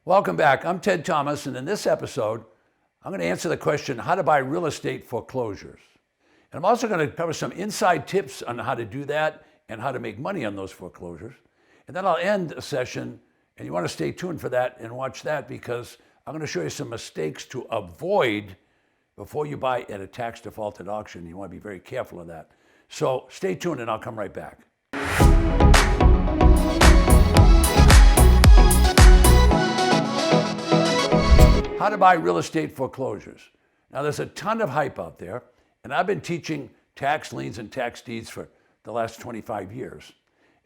Welcome back. I'm Ted Thomas, and in this episode, I'm going to answer the question, how to buy real estate foreclosures. And I'm also going to cover some inside tips on how to do that and how to make money on those foreclosures. And then I'll end a session, and you want to stay tuned for that and watch that because I'm going to show you some mistakes to avoid before you buy at a tax defaulted auction. You want to be very careful of that. So stay tuned, and I'll come right back. How to buy real estate foreclosures. Now, there's a ton of hype out there, and I've been teaching tax liens and tax deeds for the last 25 years.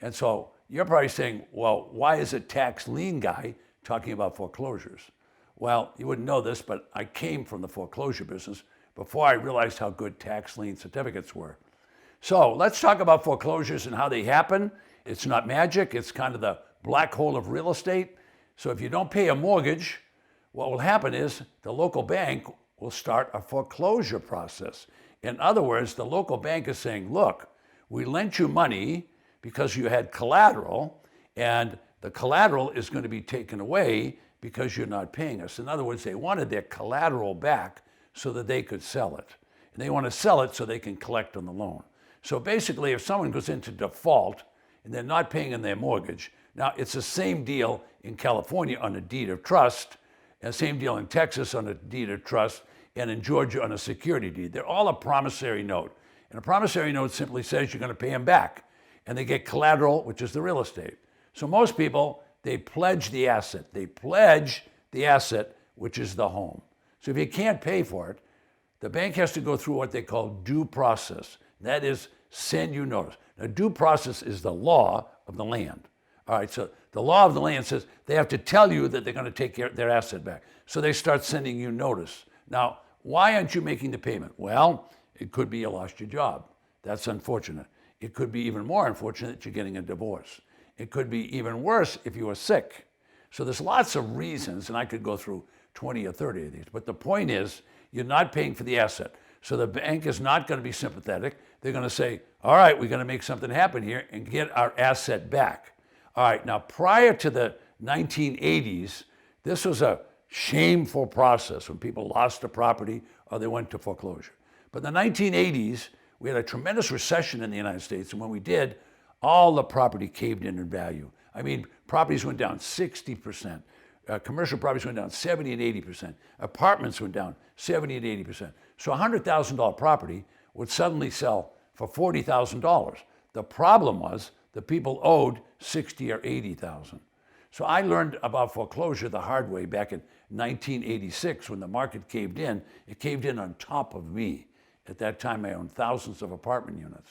And so you're probably saying, well, why is a tax lien guy talking about foreclosures? Well, you wouldn't know this, but I came from the foreclosure business before I realized how good tax lien certificates were. So let's talk about foreclosures and how they happen. It's not magic, it's kind of the black hole of real estate. So if you don't pay a mortgage, what will happen is the local bank will start a foreclosure process. In other words, the local bank is saying, look, we lent you money because you had collateral, and the collateral is going to be taken away because you're not paying us. In other words, they wanted their collateral back so that they could sell it. And they want to sell it so they can collect on the loan. So basically, if someone goes into default and they're not paying on their mortgage, now it's the same deal in California on a deed of trust, and same deal in Texas on a deed of trust, and in Georgia on a security deed. They're all a promissory note. And a promissory note simply says you're going to pay them back. And they get collateral, which is the real estate. So most people, they pledge the asset. They pledge the asset, which is the home. So if you can't pay for it, the bank has to go through what they call due process. That is, send you notice. Now, due process is the law of the land. All right, so the law of the land says they have to tell you that they're going to take their asset back. So they start sending you notice. Now, why aren't you making the payment? Well, it could be you lost your job. That's unfortunate. It could be even more unfortunate that you're getting a divorce. It could be even worse if you were sick. So there's lots of reasons, and I could go through 20 or 30 of these. But the point is, you're not paying for the asset. So the bank is not going to be sympathetic. They're going to say, all right, we're going to make something happen here and get our asset back. All right, now prior to the 1980s, this was a shameful process when people lost a property or they went to foreclosure. But in the 1980s, we had a tremendous recession in the United States, and when we did, all the property caved in value. I mean, properties went down 60%. Commercial properties went down 70 and 80%. Apartments went down 70 and 80%. So a $100,000 property would suddenly sell for $40,000. The problem was the people owed $60,000 or $80,000. So I learned about foreclosure the hard way back in 1986 when the market caved in. It caved in on top of me. At that time, I owned thousands of apartment units.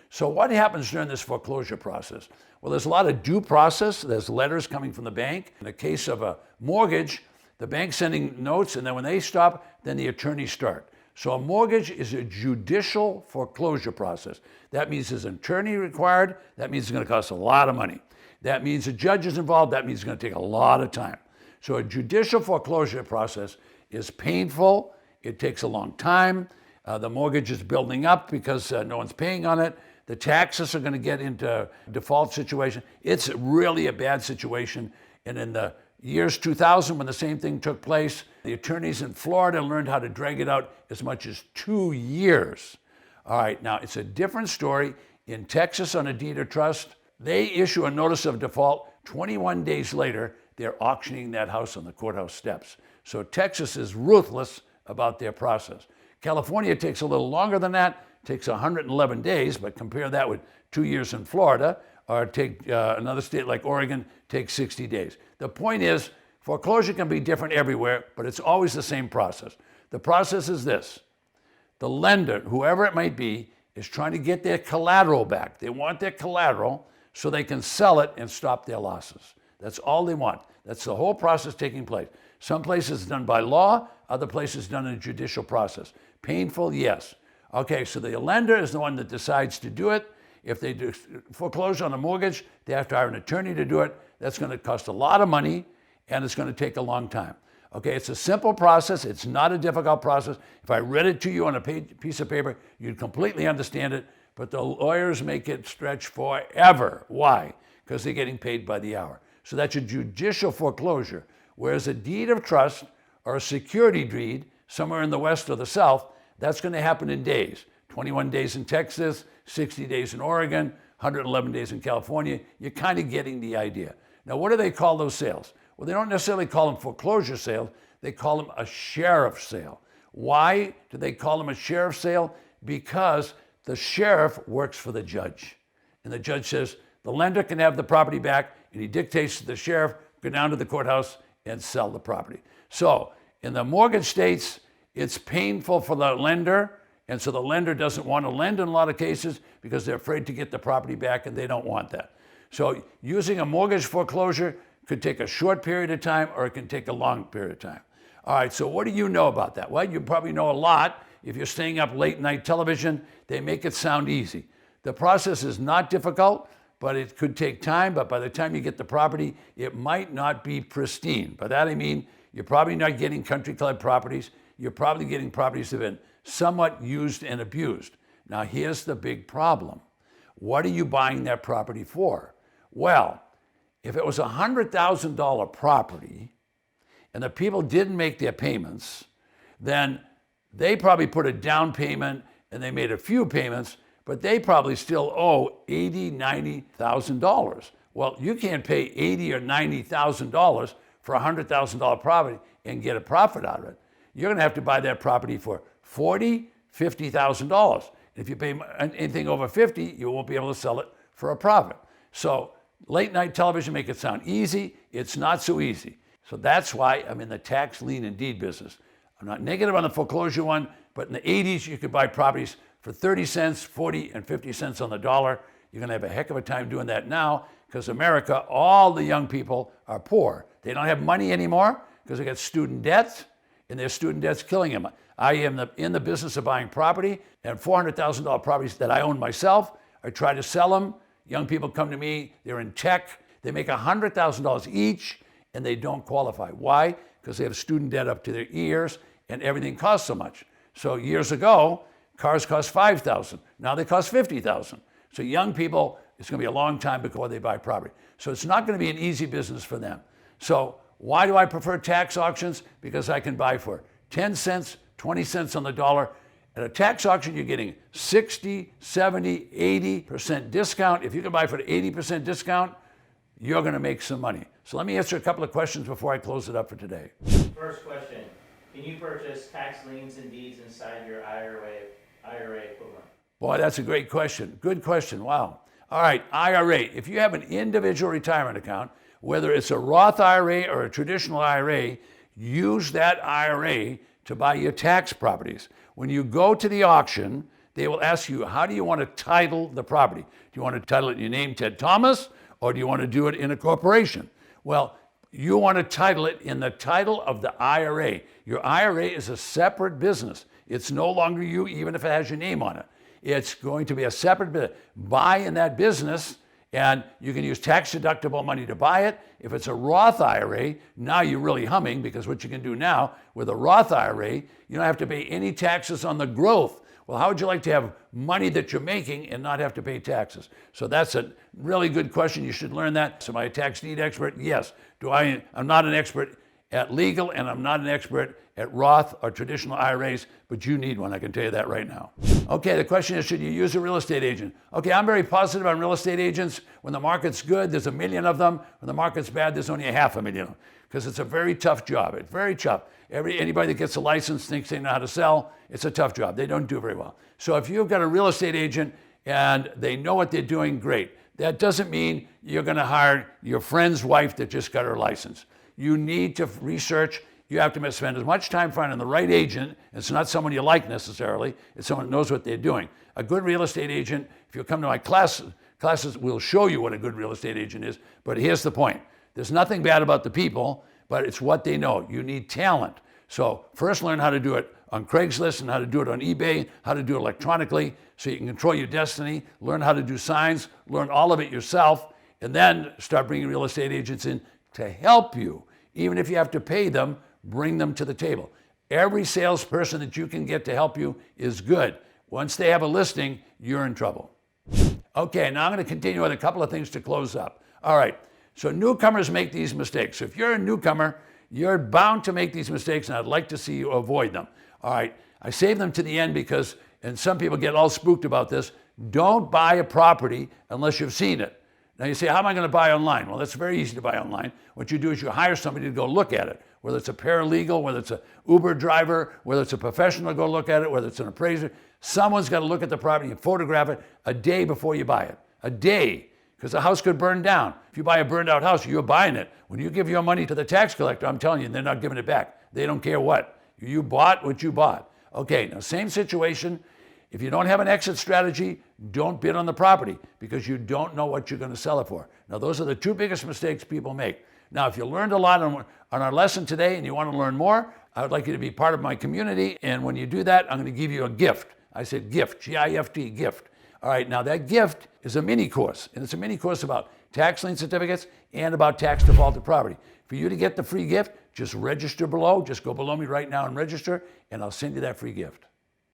So what happens during this foreclosure process? Well, there's a lot of due process. There's letters coming from the bank. In the case of a mortgage, the bank's sending notes, and then when they stop, then the attorneys start. So a mortgage is a judicial foreclosure process. That means there's an attorney required. That means it's going to cost a lot of money. That means a judge is involved. That means it's going to take a lot of time. So a judicial foreclosure process is painful. It takes a long time. The mortgage is building up because no one's paying on it. The taxes are going to get into default situation. It's really a bad situation. And in the years 2000, when the same thing took place, the attorneys in Florida learned how to drag it out as much as 2 years. All right, now it's a different story. In Texas on a deed of trust, they issue a notice of default. 21 days later, they're auctioning that house on the courthouse steps. So Texas is ruthless about their process. California takes a little longer than that, takes 111 days, but compare that with 2 years in Florida, or take another state like Oregon, takes 60 days. The point is, foreclosure can be different everywhere, but it's always the same process. The process is this. The lender, whoever it might be, is trying to get their collateral back. They want their collateral so they can sell it and stop their losses. That's all they want. That's the whole process taking place. Some places it's done by law, other places done in a judicial process. Painful, yes. Okay, so the lender is the one that decides to do it. If they do foreclose on a mortgage, they have to hire an attorney to do it. That's going to cost a lot of money, and it's going to take a long time. Okay, it's a simple process. It's not a difficult process. If I read it to you on a piece of paper, you'd completely understand it, but the lawyers make it stretch forever. Why? Because they're getting paid by the hour. So that's a judicial foreclosure. Whereas a deed of trust or a security deed somewhere in the West or the South, that's going to happen in days. 21 days in Texas, 60 days in Oregon, 111 days in California. You're kind of getting the idea. Now, what do they call those sales? Well, they don't necessarily call them foreclosure sales. They call them a sheriff sale. Why do they call them a sheriff sale? Because the sheriff works for the judge. And the judge says, the lender can have the property back, and he dictates to the sheriff, go down to the courthouse and sell the property. So in the mortgage states, it's painful for the lender, and so the lender doesn't want to lend in a lot of cases because they're afraid to get the property back, and they don't want that. So using a mortgage foreclosure could take a short period of time, or it can take a long period of time. All right, so what do you know about that? Well, you probably know a lot. If you're staying up late night television, they make it sound easy. The process is not difficult, but it could take time. But by the time you get the property, it might not be pristine. By that I mean, you're probably not getting country club properties. You're probably getting properties that have been somewhat used and abused. Now, here's the big problem. What are you buying that property for? Well, if it was a $100,000 property and the people didn't make their payments, then they probably put a down payment and they made a few payments, but they probably still owe $80,000, $90,000. Well, you can't pay $80,000 or $90,000 for a $100,000 property and get a profit out of it. You're going to have to buy that property for $40,000, $50,000. If you pay anything over $50,000, you won't be able to sell it for a profit. So late night television make it sound easy. It's not so easy. So that's why I'm in the tax lien and deed business. I'm not negative on the foreclosure one, but in the 80s, you could buy properties for 30 cents, 40, and 50 cents on the dollar. You're going to have a heck of a time doing that now because America, all the young people are poor. They don't have money anymore because they got student debts, and their student debt's killing them. I am in the business of buying property, and $400,000 properties that I own myself. I try to sell them. Young people come to me. They're in tech. They make $100,000 each, and they don't qualify. Why? Because they have student debt up to their ears, and everything costs so much. So years ago, cars cost $5,000. Now they cost $50,000. So young people, it's going to be a long time before they buy property. So it's not going to be an easy business for them. So why do I prefer tax auctions? Because I can buy for 10 cents, 20 cents on the dollar. At a tax auction, you're getting 60, 70, 80% discount. If you can buy for the 80% discount, you're going to make some money. So let me answer a couple of questions before I close it up for today. First question, can you purchase tax liens and deeds inside your IRA equivalent? Boy, that's a great question. Good question. Wow. All right, IRA. If you have an individual retirement account, whether it's a Roth IRA or a traditional IRA, use that IRA to buy your tax properties. When you go to the auction, they will ask you, how do you want to title the property? Do you want to title it in your name, Ted Thomas, or do you want to do it in a corporation? Well, you want to title it in the title of the IRA. Your IRA is a separate business. It's no longer you, even if it has your name on it. It's going to be a separate business. Buy in that business, and you can use tax-deductible money to buy it. If it's a Roth IRA, now you're really humming, because what you can do now with a Roth IRA, you don't have to pay any taxes on the growth. Well, how would you like to have money that you're making and not have to pay taxes? So that's a really good question. You should learn that. So am I a tax deed expert? Yes. I'm not an expert at legal, and I'm not an expert at Roth or traditional IRAs, but you need one. I can tell you that right now. Okay, the question is, should you use a real estate agent? Okay, I'm very positive on real estate agents. When the market's good, there's 1 million of them. When the market's bad, there's only 500,000, because it's a very tough job. It's very tough. Anybody that gets a license thinks they know how to sell. It's a tough job. They don't do very well. So if you've got a real estate agent and they know what they're doing, great. That doesn't mean you're going to hire your friend's wife that just got her license. You need to research. You have to spend as much time finding the right agent. It's not someone you like necessarily. It's someone that knows what they're doing. A good real estate agent, if you come to my classes will show you what a good real estate agent is. But here's the point. There's nothing bad about the people, but it's what they know. You need talent. So first learn how to do it on Craigslist and how to do it on eBay, how to do it electronically so you can control your destiny, learn how to do signs, learn all of it yourself, and then start bringing real estate agents in to help you. Even if you have to pay them, bring them to the table. Every salesperson that you can get to help you is good. Once they have a listing, you're in trouble. Okay, now I'm going to continue with a couple of things to close up. All right, so newcomers make these mistakes. So if you're a newcomer, You're bound to make these mistakes, and I'd like to see you avoid them. All right, I save them to the end because, and some people get all spooked about this, don't buy a property unless you've seen it. Now you say, how am I going to buy online? Well, that's very easy to buy online. What you do is you hire somebody to go look at it, whether it's a paralegal, whether it's an Uber driver, whether it's a professional to go look at it, whether it's an appraiser. Someone's got to look at the property and photograph it a day before you buy it. A day, because the house could burn down. If you buy a burned out house, you're buying it. When you give your money to the tax collector, I'm telling you, they're not giving it back. They don't care what. You bought what you bought. Okay, now same situation. If you don't have an exit strategy, don't bid on the property because you don't know what you're going to sell it for. Now, those are the two biggest mistakes people make. Now, if you learned a lot on our lesson today and you want to learn more, I would like you to be part of my community. And when you do that, I'm going to give you a gift. I said gift, G-I-F-T, gift. All right, now that gift is a mini course. And it's a mini course about tax lien certificates and about tax defaulted property. For you to get the free gift, just register below. Just go below me right now and register, and I'll send you that free gift.